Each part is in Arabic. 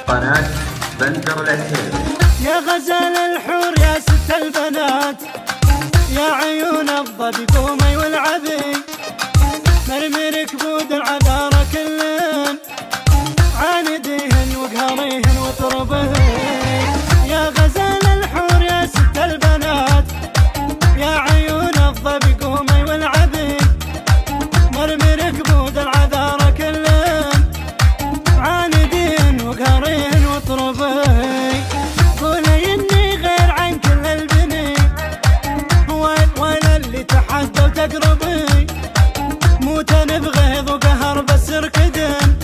قناة بندر العتيب. يا غزال الحور يا ست البنات، يا عيون الظبي قومي والعبي، مرمي ركبود العذارى كلن، عانديهن وقهريهن وطربهن. يا غزال الحور يا ست البنات، يا عيون الظبي قومي والعبي، مرمي ركبود العذارى كلن، عانديهن وقهريهن وطربهن. قولي اني غير عن كل البني، ولا اللي تحدى وتقربي، موتن بغيظ وقهر بس اركدن،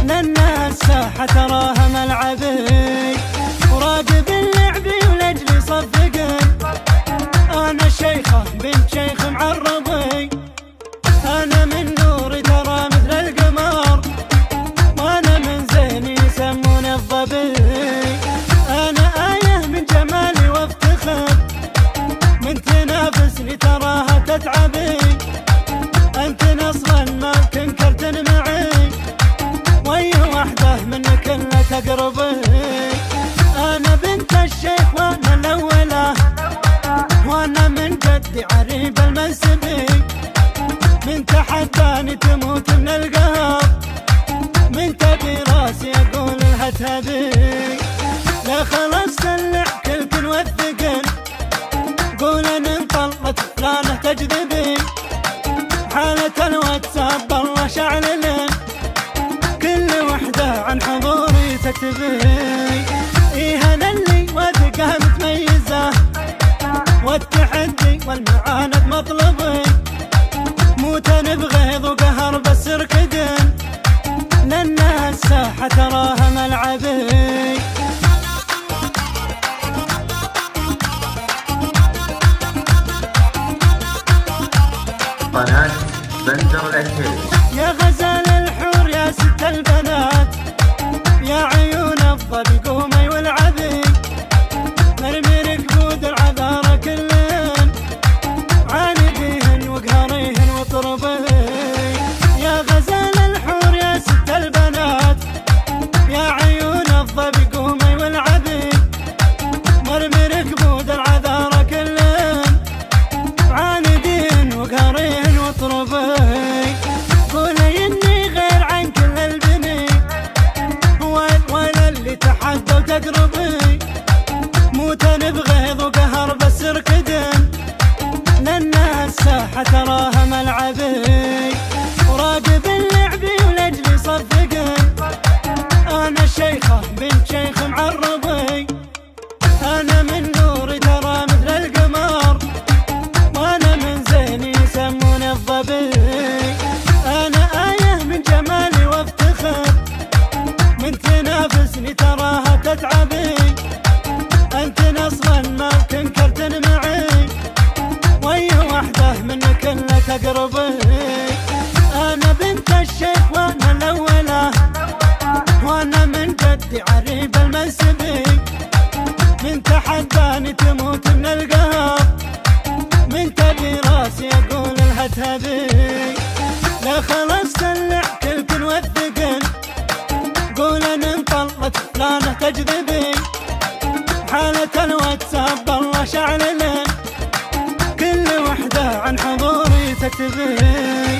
لان الساحة تراها ملعبي، وراقب اللعبي ولجلي صفقن. انا شيخة بنت شيخ معربي، انا من نوري ترى مثل القمر، وانا من زيني يسموني الظبي. انا آية من جمالي وافتخر، من تنافسني تراها تتعبي، انت اصلا ما تنكرتن معي، وي وحده منك الا تقربي. انا بنت الشيخ وانا الاولى، وانا من جدي عريب المنسبي، من تحداني تموت من القهر، من تبي راسي اقول لها تبي. لا خلاص سلع كلكن وثقن، قول ان انطلت فلانه تجذبي، حالة الواتساب الله شعللن، كل وحدة عن حضوري تكتبي. إيه انا اللي وثقة متميزة، والتحدي والمعاند مطلبي، موتن بغيظ وقهر بس اركدن، لان الساحة تراها ملعبي. قناة بندر العتيب. يا غزال الحور يا ست البنات، يا عيون الظبي قومي والعبي، مرمي ركبود العذارى كلن، عانديهن وقهريهن وطربهن. يا غزال الحور يا ست البنات، يا عيون الظبي قومي والعبي، مرمي ركبود العذارى كلن، عانديهن وقهريهن وطربهن. قولي اني غير عن كل البني، ولا اللي تحدى وتقربي، موتن بغيظ وقهر بس اركدن، لان الساحة تراها ملعبي، وراقب اللعبي ولجلي صفقن. انا شيخة بنت شيخ معربي، انا من نوري ترى مثل القمر، وانا من زيني يسموني الظبي. انا آية من جمالي وافتخر، من تنافسني تراها تتعبي، انت اصلا ما تنكرتن معي، وي وحده منك الا تقربي. انا بنت الشيخ وانا الاولى، وانا من جدي عريب المنسبي، من تحداني تموت من القهر، من تبي راسي اقول لها تبي. لا خلاص سلع كلكن وثقن، قول ان انطلت فلانه تجذبي، حالة الواتساب الله شعللن، كل وحدة عن حضوري تكتبي.